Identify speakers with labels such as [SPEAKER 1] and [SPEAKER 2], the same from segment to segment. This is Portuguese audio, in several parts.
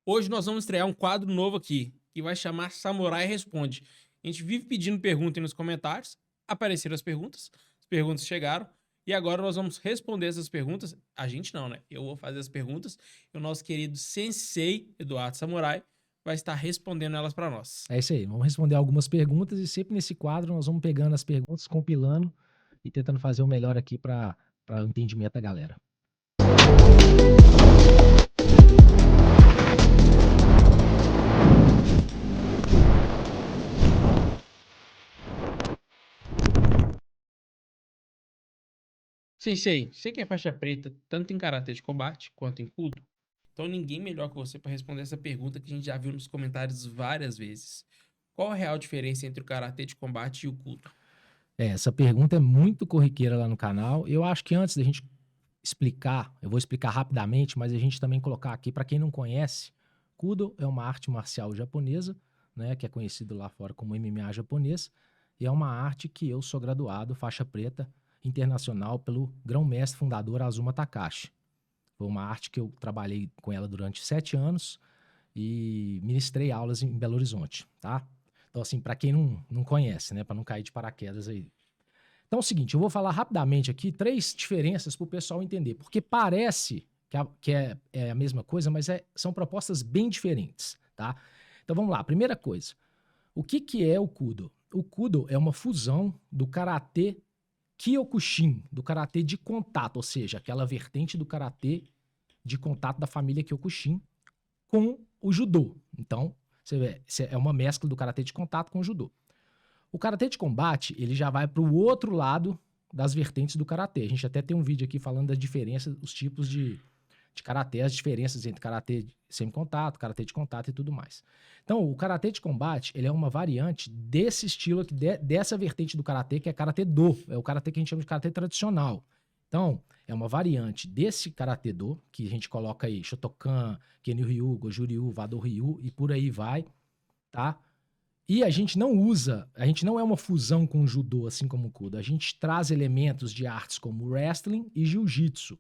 [SPEAKER 1] Hoje nós vamos estrear um quadro novo aqui, que vai chamar Samurai Responde. A gente vive pedindo pergunta aí nos comentários, apareceram as perguntas chegaram, e agora nós vamos responder essas perguntas. A gente não, né? Eu vou fazer as perguntas, e o nosso querido Sensei, Eduardo Samurai, vai estar respondendo elas para nós.
[SPEAKER 2] É isso aí, vamos responder algumas perguntas e sempre nesse quadro nós vamos pegando as perguntas, compilando e tentando fazer o melhor aqui para o entendimento da galera.
[SPEAKER 1] Sensei, você que é faixa preta, tanto em karatê de combate quanto em Kudo, então ninguém melhor que você para responder essa pergunta que a gente já viu nos comentários várias vezes. Qual a real diferença entre o karatê de combate e o Kudo?
[SPEAKER 2] Essa pergunta é muito corriqueira lá no canal. Eu acho que antes da gente explicar, eu vou explicar rapidamente, mas a gente também colocar aqui, para quem não conhece, Kudo é uma arte marcial japonesa, né, que é conhecido lá fora como MMA japonês, e é uma arte que eu sou graduado, faixa preta, internacional, pelo grão-mestre fundador Azuma Takashi. Foi uma arte que eu trabalhei com ela durante 7 anos e ministrei aulas em Belo Horizonte, tá? Então, assim, para quem não conhece, né, para não cair de paraquedas aí. Então é o seguinte, eu vou falar rapidamente aqui 3 diferenças para o pessoal entender, porque parece que é a mesma coisa, mas são propostas bem diferentes, tá? Então vamos lá, primeira coisa, o que é o Kudo? O Kudo é uma fusão do Karatê Kyokushin, do Karatê de contato, ou seja, aquela vertente do Karatê de contato da família Kyokushin, com o judô. Então, você vê, é uma mescla do karatê de contato com o judô. O karatê de combate, ele já vai para o outro lado das vertentes do karatê. A gente até tem um vídeo aqui falando da diferença, os tipos de karatê, as diferenças entre karatê sem contato, karatê de contato e tudo mais. Então, o karatê de combate, ele é uma variante desse estilo aqui, dessa vertente do karatê, que é karatê do, é o karatê que a gente chama de karatê tradicional. Então, é uma variante desse karatê do, que a gente coloca aí Shotokan, Kenryu, Goju-ryu, Wado-ryu e por aí vai, tá? E a gente não é uma fusão com o judô, assim como o Kudo. A gente traz elementos de artes como wrestling e jiu-jitsu.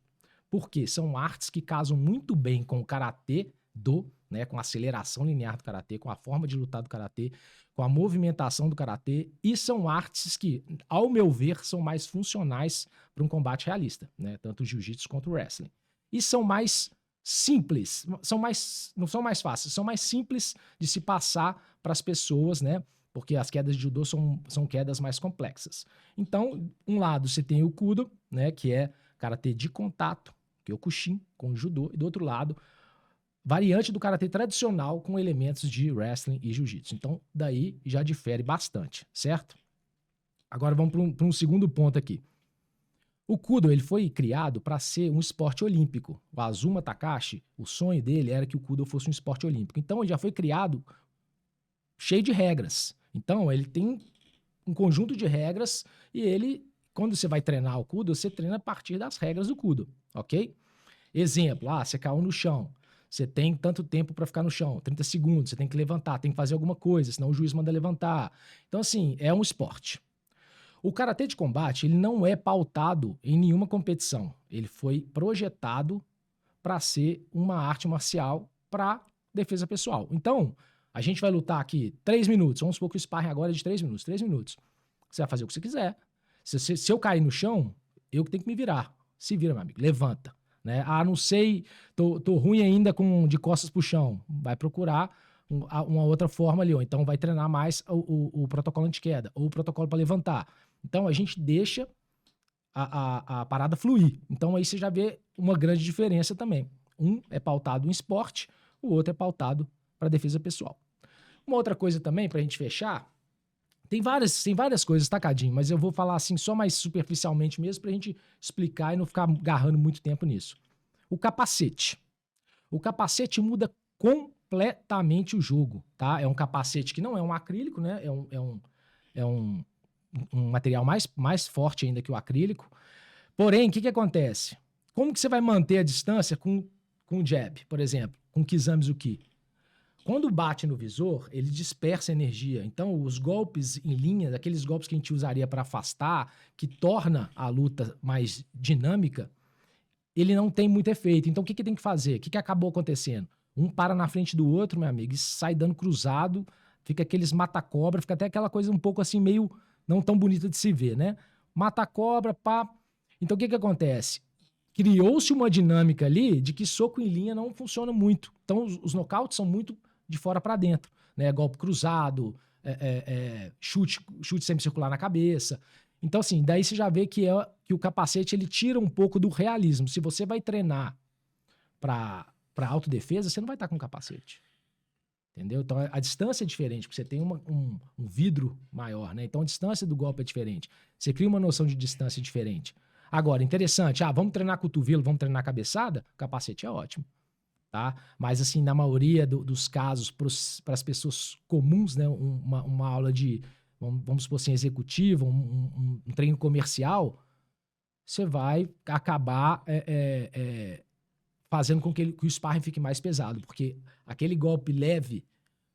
[SPEAKER 2] Por quê? São artes que casam muito bem com o karatê do, né, com a aceleração linear do karatê, com a forma de lutar do karatê, com a movimentação do karatê, e são artes que, ao meu ver, são mais funcionais para um combate realista, né, tanto o jiu-jitsu quanto o wrestling. E são mais simples, não são mais fáceis, são mais simples de se passar para as pessoas, né? Porque as quedas de judô são quedas mais complexas. Então, um lado você tem o Kudo, né? Que é karatê de contato, Kyokushin, com o judô, e do outro lado, variante do karatê tradicional com elementos de wrestling e jiu-jitsu. Então, daí já difere bastante, certo? Agora vamos para um segundo ponto aqui. O Kudo ele foi criado para ser um esporte olímpico. O Azuma Takashi, o sonho dele era que o Kudo fosse um esporte olímpico. Então, ele já foi criado cheio de regras. Então, ele tem um conjunto de regras e ele, quando você vai treinar o Kudo, você treina a partir das regras do Kudo, ok? Exemplo, você caiu no chão. Você tem tanto tempo para ficar no chão, 30 segundos, você tem que levantar, tem que fazer alguma coisa, senão o juiz manda levantar. Então, assim, é um esporte. O karatê de combate, ele não é pautado em nenhuma competição. Ele foi projetado para ser uma arte marcial para defesa pessoal. Então, a gente vai lutar aqui 3 minutos. Vamos supor que o sparring agora é de 3 minutos. 3 minutos. Você vai fazer o que você quiser. Se eu cair no chão, eu que tenho que me virar. Se vira, meu amigo. Levanta. Né? Não sei, tô ruim ainda de costas pro chão. Vai procurar uma outra forma ali. Ou então vai treinar mais o protocolo anti-queda. Ou o protocolo para levantar. Então, a gente deixa a parada fluir. Então, aí você já vê uma grande diferença também. Um é pautado em esporte, o outro é pautado para defesa pessoal. Uma outra coisa também, para a gente fechar, tem várias coisas, tacadinho, mas eu vou falar assim só mais superficialmente mesmo para a gente explicar e não ficar agarrando muito tempo nisso. O capacete. O capacete muda completamente o jogo, tá? É um capacete que não é um acrílico, né? É um material mais forte ainda que o acrílico. Porém, o que acontece? Como que você vai manter a distância com o jab, por exemplo, com o Kizamizuki? Quando bate no visor, ele dispersa energia. Então, os golpes em linha, aqueles golpes que a gente usaria para afastar, que torna a luta mais dinâmica, ele não tem muito efeito. Então, o que tem que fazer? O que acabou acontecendo? Um para na frente do outro, meu amigo, e sai dando cruzado, fica aqueles mata-cobra, fica até aquela coisa um pouco assim, meio não tão bonita de se ver, né? Mata-cobra, pá. Então, o que que acontece? Criou-se uma dinâmica ali de que soco em linha não funciona muito. Então, os nocautes são muito de fora para dentro, né? Golpe cruzado, chute semicircular na cabeça. Então, assim, daí você já vê que o capacete ele tira um pouco do realismo. Se você vai treinar para autodefesa, você não vai estar com capacete. Entendeu? Então, a distância é diferente, porque você tem um vidro maior, né? Então, a distância do golpe é diferente. Você cria uma noção de distância diferente. Agora, interessante, vamos treinar cotovelo, vamos treinar cabeçada? O capacete é ótimo, tá? Mas, assim, na maioria dos casos, para as pessoas comuns, né? Uma aula de, vamos supor assim, executiva, um treino comercial, você vai acabar fazendo com que o sparring fique mais pesado, porque aquele golpe leve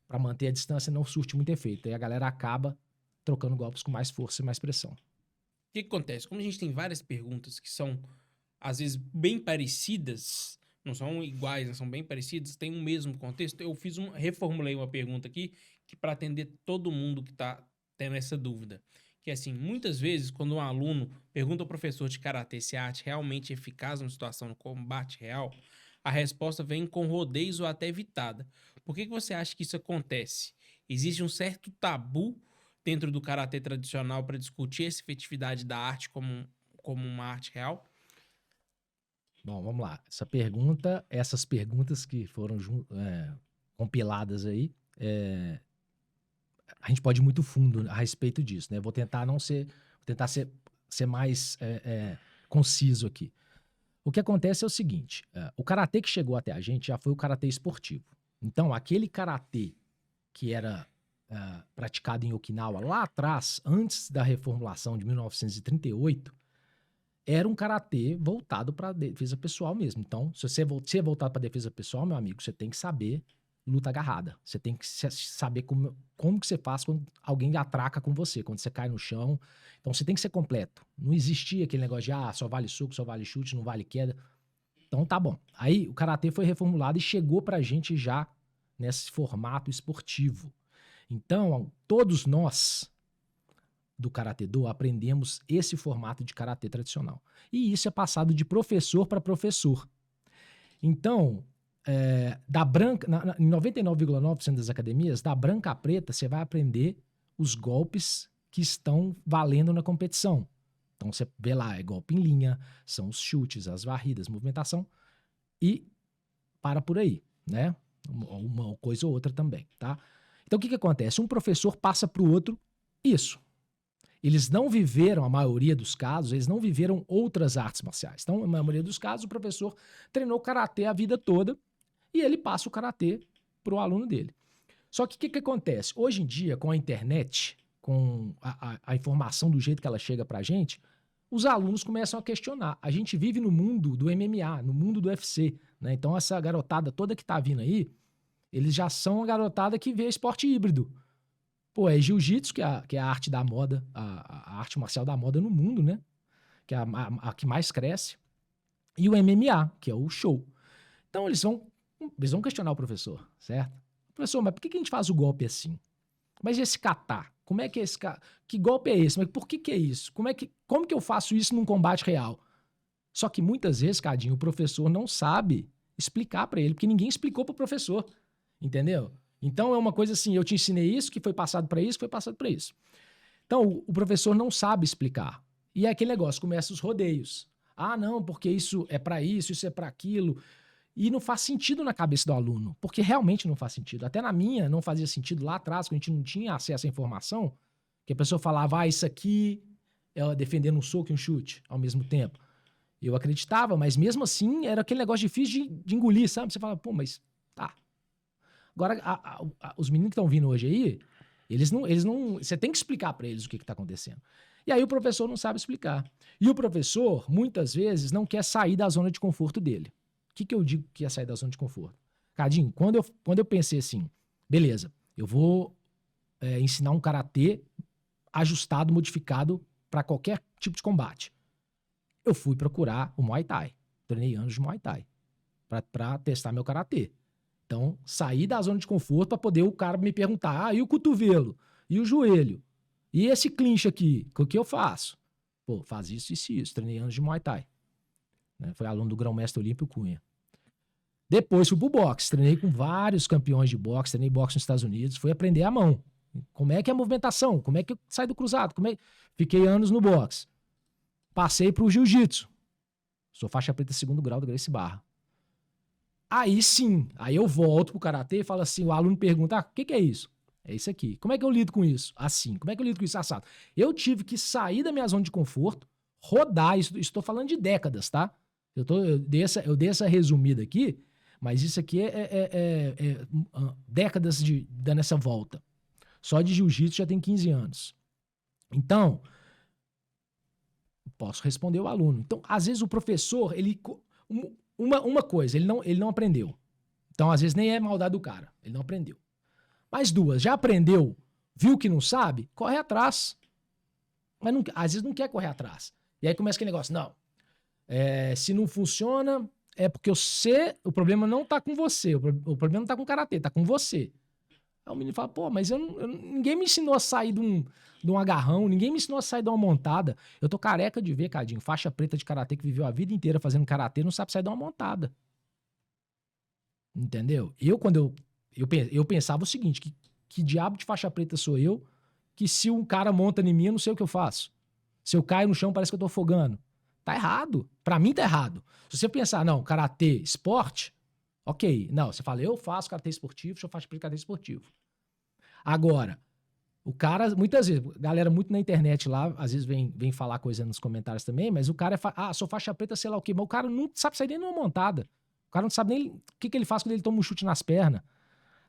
[SPEAKER 2] para manter a distância não surte muito efeito. Aí a galera acaba trocando golpes com mais força e mais pressão.
[SPEAKER 1] O que acontece? Como a gente tem várias perguntas que são, às vezes, bem parecidas, não são iguais, não são bem parecidas, tem um mesmo contexto, eu reformulei uma pergunta aqui que para atender todo mundo que está tendo essa dúvida. Que assim, muitas vezes, quando um aluno pergunta ao professor de karatê se a arte realmente é eficaz numa situação de combate real, a resposta vem com rodeios ou até evitada. Por que você acha que isso acontece? Existe um certo tabu dentro do karatê tradicional para discutir essa efetividade da arte como uma arte real?
[SPEAKER 2] Bom, vamos lá. Essas perguntas que foram compiladas aí, a gente pode ir muito fundo a respeito disso, né? Vou tentar ser mais conciso aqui. O que acontece é o seguinte, o karatê que chegou até a gente já foi o karatê esportivo. Então, aquele karatê que era praticado em Okinawa lá atrás, antes da reformulação de 1938, era um karatê voltado para defesa pessoal mesmo. Então, se você é voltado para defesa pessoal, meu amigo, você tem que saber luta agarrada. Você tem que saber como que você faz quando alguém atraca com você, quando você cai no chão. Então, você tem que ser completo. Não existia aquele negócio de só vale soco, só vale chute, não vale queda. Então, tá bom. Aí, o karatê foi reformulado e chegou pra gente já nesse formato esportivo. Então, todos nós do Karatê-Do aprendemos esse formato de karatê tradicional. E isso é passado de professor para professor. Então, em 99,9% das academias, da branca à preta, você vai aprender os golpes que estão valendo na competição. Então, você vê lá, é golpe em linha, são os chutes, as varridas, movimentação, e para por aí, né? Uma coisa ou outra também, tá? Então, o que acontece? Um professor passa para o outro isso. Eles não viveram, a maioria dos casos, eles não viveram outras artes marciais. Então, na maioria dos casos, o professor treinou karatê a vida toda e ele passa o karatê para o aluno dele. Só que o que acontece? Hoje em dia, com a internet, com a informação do jeito que ela chega para a gente, os alunos começam a questionar. A gente vive no mundo do MMA, no mundo do UFC, né? Então, essa garotada toda que tá vindo aí, eles já são a garotada que vê esporte híbrido. Pô, é jiu-jitsu, que é a arte da moda, a arte marcial da moda no mundo, né? Que é a que mais cresce. E o MMA, que é o show. Então, eles vão questionar o professor, certo? Professor, mas por que a gente faz o golpe assim? Mas esse kata? Como é que é esse kata? Que golpe é esse? Mas por que é isso? Como que eu faço isso num combate real? Só que muitas vezes, Cadinho, o professor não sabe explicar para ele, porque ninguém explicou para o professor, entendeu? Então é uma coisa assim, eu te ensinei isso, que foi passado para isso, que foi passado para isso. Então o professor não sabe explicar. E é aquele negócio, começa os rodeios. Não, porque isso é para isso é para aquilo. E não faz sentido na cabeça do aluno, porque realmente não faz sentido. Até na minha não fazia sentido lá atrás, quando a gente não tinha acesso à informação, que a pessoa falava, isso aqui é defendendo um soco e um chute ao mesmo tempo. Eu acreditava, mas mesmo assim era aquele negócio difícil de engolir, sabe? Você fala, pô, mas tá. Agora, os meninos que estão vindo hoje aí, eles não. Você tem que explicar para eles o que está acontecendo. E aí o professor não sabe explicar. E o professor, muitas vezes, não quer sair da zona de conforto dele. O que eu digo que é sair da zona de conforto? Cadinho, quando eu pensei assim, beleza, eu vou ensinar um karatê ajustado, modificado para qualquer tipo de combate. Eu fui procurar o Muay Thai. Treinei anos de Muay Thai para testar meu karatê. Então, sair da zona de conforto para poder o cara me perguntar, e o cotovelo? E o joelho? E esse clinch aqui? O que eu faço? Pô, faz isso, isso e isso. Treinei anos de Muay Thai. Né? Foi aluno do grão-mestre Olímpio Cunha. Depois fui pro boxe. Treinei com vários campeões de boxe. Treinei boxe nos Estados Unidos. Fui aprender a mão. Como é que é a movimentação? Como é que eu saio do cruzado? Fiquei anos no boxe. Passei pro jiu-jitsu. Sou faixa preta 2º grau da Gracie Barra. Aí sim, aí eu volto pro karatê e falo assim, o aluno pergunta, o que é isso? É isso aqui. Como é que eu lido com isso? Assim. Como é que eu lido com isso? Assado. Eu tive que sair da minha zona de conforto, rodar, estou falando de décadas, tá? Eu dei essa resumida aqui, mas isso aqui é décadas dando essa volta. Só de jiu-jitsu já tem 15 anos. Então, posso responder o aluno. Então, às vezes o professor, uma coisa, ele não aprendeu. Então, às vezes nem é maldade do cara, ele não aprendeu. Mas 2, já aprendeu, viu que não sabe, corre atrás. Mas às vezes não quer correr atrás. E aí começa aquele negócio, não, se não funciona, é porque o problema não tá com você, o problema não tá com o karatê, tá com você. Aí o menino fala, pô, mas ninguém me ensinou a sair de um agarrão, ninguém me ensinou a sair de uma montada. Eu tô careca de ver, Cadinho, faixa preta de karatê que viveu a vida inteira fazendo karatê, não sabe sair de uma montada. Entendeu? Quando eu pensava o seguinte, que diabo de faixa preta sou eu, que se um cara monta em mim, eu não sei o que eu faço. Se eu caio no chão, parece que eu tô afogando. Tá errado. Pra mim tá errado. Se você pensar, não, karatê, esporte, ok. Não, você fala, eu faço karatê esportivo, eu faço karatê esportivo. Agora, o cara, muitas vezes, galera muito na internet lá, às vezes vem falar coisa nos comentários também, mas o cara sou faixa preta, sei lá o quê, mas o cara não sabe sair nem numa montada. O cara não sabe nem o que ele faz quando ele toma um chute nas pernas.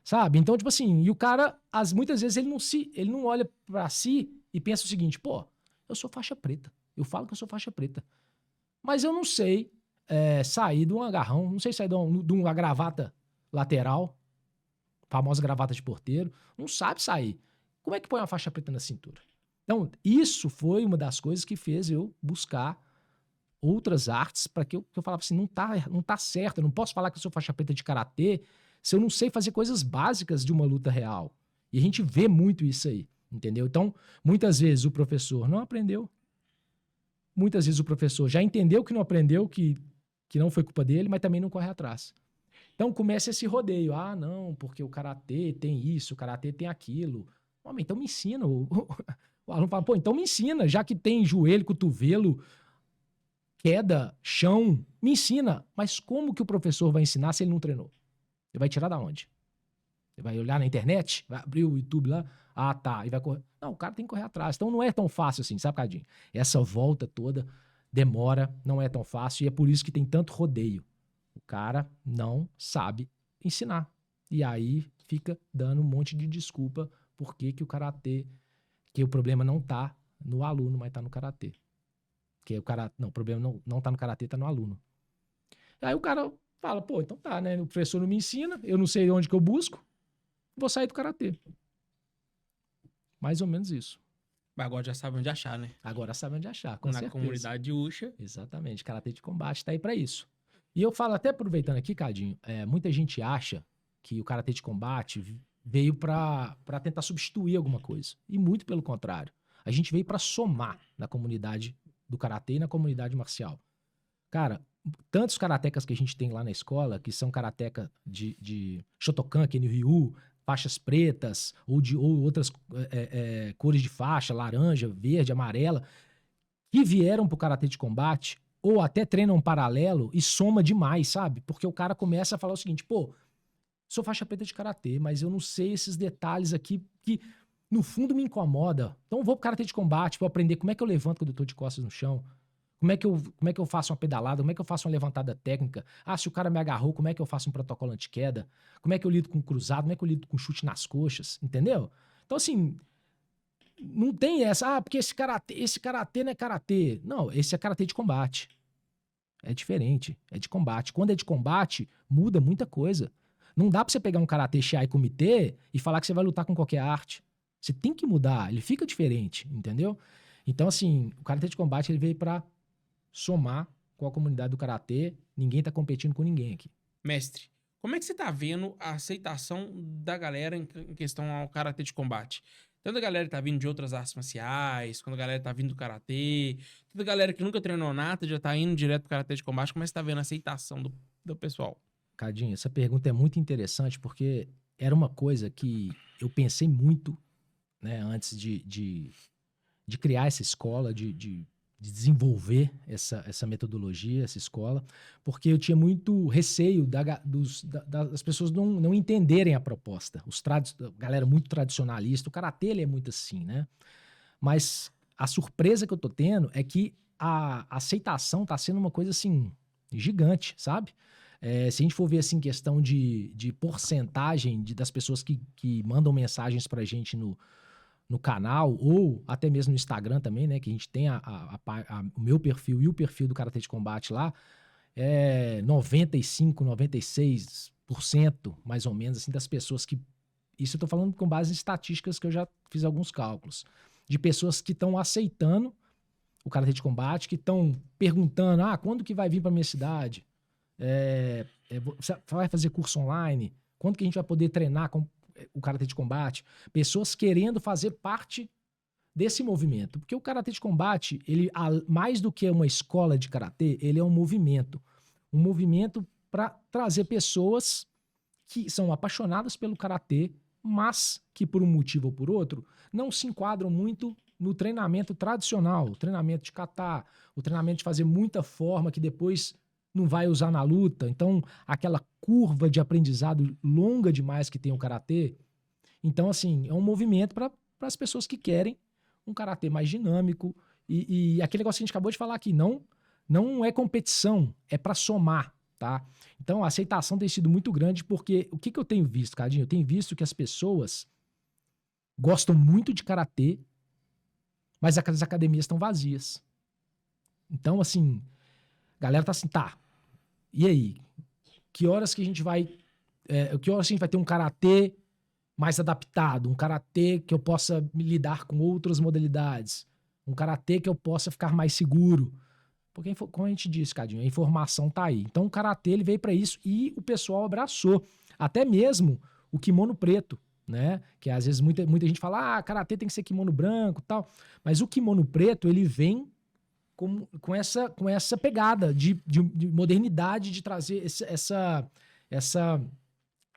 [SPEAKER 2] Sabe? Então, tipo assim, e o cara, muitas vezes, ele não olha pra si e pensa o seguinte, pô, eu sou faixa preta. Eu falo que eu sou faixa preta. Mas eu não sei sair de um agarrão, não sei sair de uma gravata lateral, famosa gravata de porteiro, não sabe sair. Como é que põe uma faixa preta na cintura? Então, isso foi uma das coisas que fez eu buscar outras artes para que eu falava assim, não tá certo, eu não posso falar que eu sou faixa preta de karatê se eu não sei fazer coisas básicas de uma luta real. E a gente vê muito isso aí, entendeu? Então, muitas vezes o professor não aprendeu, muitas vezes o professor já entendeu que não aprendeu, que não foi culpa dele, mas também não corre atrás. Então começa esse rodeio. Ah, não, porque o karatê tem isso, o karatê tem aquilo. Homem, então me ensina. O aluno fala, pô, então me ensina, já que tem joelho, cotovelo, queda, chão, me ensina. Mas como que o professor vai ensinar se ele não treinou? Ele vai tirar da onde? Ele vai olhar na internet? Vai abrir o YouTube lá? Ah, tá. E vai correr. Não, o cara tem que correr atrás. Então não é tão fácil assim, sabe, Cadinho? Essa volta toda demora, não é tão fácil e é por isso que tem tanto rodeio. O cara não sabe ensinar. E aí fica dando um monte de desculpa por que o karatê, que o problema não tá no aluno, mas tá no karatê. Que o problema não tá no karatê, tá no aluno. Aí o cara fala, pô, então tá, né? O professor não me ensina, eu não sei onde que eu busco, vou sair do karatê. Mais ou menos isso.
[SPEAKER 1] Mas agora já sabe onde achar, né?
[SPEAKER 2] Agora sabe onde achar, com
[SPEAKER 1] Na
[SPEAKER 2] certeza.
[SPEAKER 1] comunidade Ucha.
[SPEAKER 2] Exatamente, karatê de combate tá aí pra isso. E eu falo, até aproveitando aqui, Cadinho, muita gente acha que o karatê de combate veio pra tentar substituir alguma coisa. E muito pelo contrário. A gente veio pra somar na comunidade do karatê e na comunidade marcial. Cara, tantos karatecas que a gente tem lá na escola, que são karateca de Shotokan, aqui no Ryu, faixas pretas, ou outras cores de faixa, laranja, verde, amarela, que vieram pro karatê de combate, ou até treinam um paralelo e soma demais, sabe? Porque o cara começa a falar o seguinte, pô, sou faixa preta de karatê, mas eu não sei esses detalhes aqui que no fundo me incomoda. Então eu vou pro karatê de combate, vou aprender como é que eu levanto quando eu tô de costas no chão, como é que eu faço uma pedalada, como é que eu faço uma levantada técnica. Ah, se o cara me agarrou, como é que eu faço um protocolo anti-queda? Como é que eu lido com cruzado, como é que eu lido com chute nas coxas, entendeu? Então assim, não tem essa, porque esse karatê não é karatê. Não, esse é karatê de combate. É diferente, é de combate. Quando é de combate, muda muita coisa. Não dá pra você pegar um karatê Shiai Kumite e falar que você vai lutar com qualquer arte. Você tem que mudar, ele fica diferente, entendeu? Então, assim, o karatê de combate ele veio pra somar com a comunidade do karatê. Ninguém tá competindo com ninguém aqui.
[SPEAKER 1] Mestre, Como é que você tá vendo a aceitação da galera em questão ao karatê de combate? Tanto a galera que tá vindo de outras artes marciais, quando a galera tá vindo do karatê, toda a galera que nunca treinou nada já tá indo direto pro karatê de combate, como é que você tá vendo a aceitação do pessoal?
[SPEAKER 2] Cadinho, essa pergunta é muito interessante porque era uma coisa que eu pensei muito, né, antes de criar essa escola, de desenvolver essa metodologia, essa escola, porque eu tinha muito receio das pessoas não entenderem a proposta. A galera muito tradicionalista, o karatê ele é muito assim, né? Mas a surpresa que eu tô tendo é que a aceitação tá sendo uma coisa assim, gigante, sabe? Se a gente for ver assim, questão de porcentagem das pessoas que mandam mensagens pra gente no canal, ou até mesmo no Instagram também, né? Que a gente tem o meu perfil e o perfil do Karatê de Combate lá, 95, 96%, mais ou menos, assim, das pessoas que... Isso eu tô falando com base em estatísticas que eu já fiz alguns cálculos. De pessoas que estão aceitando o Karatê de Combate, que estão perguntando, quando que vai vir pra minha cidade? Você vai fazer curso online? Quando que a gente vai poder treinar com o Karatê de Combate? Pessoas querendo fazer parte desse movimento. Porque o Karatê de Combate, ele, mais do que uma escola de Karatê, ele é um movimento. Um movimento para trazer pessoas que são apaixonadas pelo Karatê, mas que por um motivo ou por outro, não se enquadram muito no treinamento tradicional, o treinamento de kata, o treinamento de fazer muita forma que depois não vai usar na luta. Então, aquela curva de aprendizado longa demais que tem o karatê. Então, assim, é um movimento para as pessoas que querem um karatê mais dinâmico. E aquele negócio que a gente acabou de falar aqui, não é competição, é para somar, tá? Então, a aceitação tem sido muito grande, porque o que eu tenho visto, Cadinho? Eu tenho visto que as pessoas gostam muito de karatê, mas as academias estão vazias. Então, assim, a galera tá assim, tá, e aí? Que horas que a gente vai... que horas que a gente vai ter um karatê mais adaptado? Um karatê que eu possa me lidar com outras modalidades? Um karatê que eu possa ficar mais seguro? Porque, como a gente disse, Cadinho, a informação tá aí. Então, o karatê ele veio para isso e o pessoal abraçou. Até mesmo o kimono preto, né? Que às vezes muita gente fala, karatê tem que ser kimono branco e tal. Mas o kimono preto, ele vem com essa pegada de modernidade, de trazer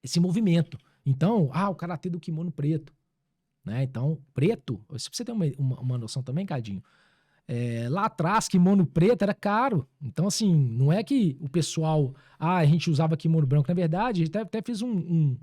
[SPEAKER 2] esse movimento. Então, o karatê do kimono preto, né? Então, preto, se você tem uma noção também, Cadinho, lá atrás, kimono preto era caro. Então, assim, não é que o pessoal, a gente usava kimono branco. Na verdade, até fiz um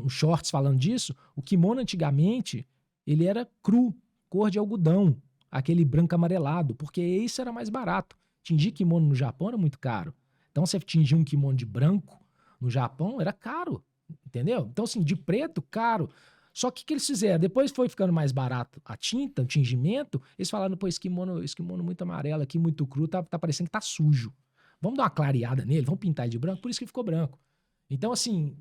[SPEAKER 2] shorts falando disso. O kimono antigamente, ele era cru, cor de algodão, aquele branco amarelado, porque isso era mais barato. Tingir kimono no Japão era muito caro. Então, você tingir um kimono de branco no Japão era caro, entendeu? Então, assim, de preto, caro. Só que o que eles fizeram? Depois foi ficando mais barato a tinta, o tingimento, eles falaram, pô, esse kimono muito amarelo aqui, muito cru, tá parecendo que tá sujo. Vamos dar uma clareada nele, vamos pintar ele de branco, por isso que ficou branco. Então, assim,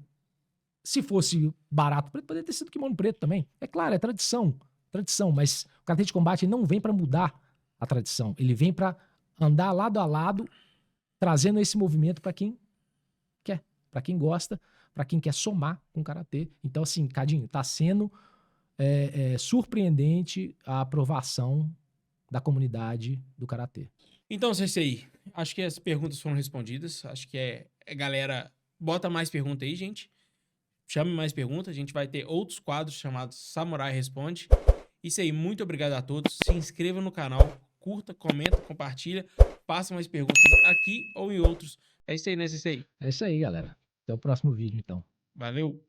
[SPEAKER 2] se fosse barato preto, poderia ter sido kimono preto também. É claro, é tradição, mas o karatê de combate não vem para mudar a tradição, ele vem para andar lado a lado, trazendo esse movimento para quem quer, para quem gosta, para quem quer somar com o karatê. Então, assim, Cadinho, tá sendo surpreendente a aprovação da comunidade do karatê.
[SPEAKER 1] Então, Sensei, acho que as perguntas foram respondidas. Acho que galera, bota mais pergunta aí, gente. Chame mais perguntas. A gente vai ter outros quadros chamados Samurai Responde. Isso aí, muito obrigado a todos. Se inscreva no canal, curta, comenta, compartilha. Faça mais perguntas aqui ou em outros. É isso aí, né, Sensei?
[SPEAKER 2] É isso aí, galera. Até o próximo vídeo, então.
[SPEAKER 1] Valeu!